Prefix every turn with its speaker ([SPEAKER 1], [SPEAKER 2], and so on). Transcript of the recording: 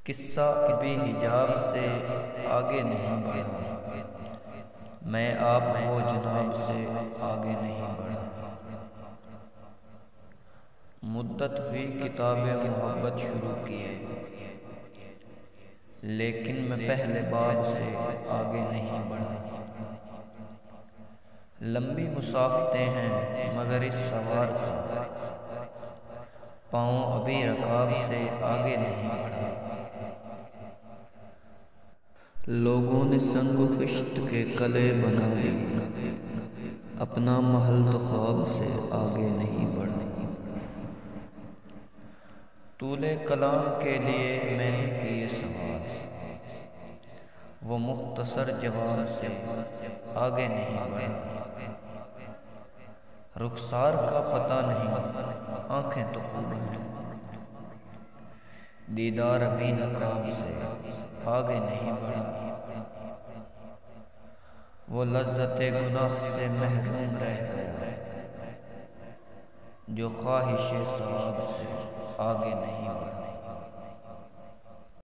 [SPEAKER 1] قصہ ابھی حجاب سے آگے نہیں بڑھا، میں آپ ہو جناب سے آگے نہیں بڑھا۔ مدت ہوئی کتاب محبت شروع کیے، لیکن میں پہلے باب سے آگے نہیں بڑھا۔ لمبی مسافتیں ہیں مگر اس سوار کا پاؤں ابھی رکاب سے آگے نہیں بڑھا۔ لوگوں نے سنگ و خشت کے قلعے بنا لیے، اپنا محل تو خواب سے آگے نہیں بڑھا۔ طول کلام کے لیے میں نے کیے سوال، وہ مختصر جواب سے آگے نہیں بڑھا۔ رخسار کا پتہ نہیں، آنکھیں تو خوب ہیں، دیدار ابھی نقاب سے آگے نہیں بڑھا۔ وہ لذت گناہ سے محروم رہ گیا، جو خواہش ثواب سے آگے نہیں بڑھا۔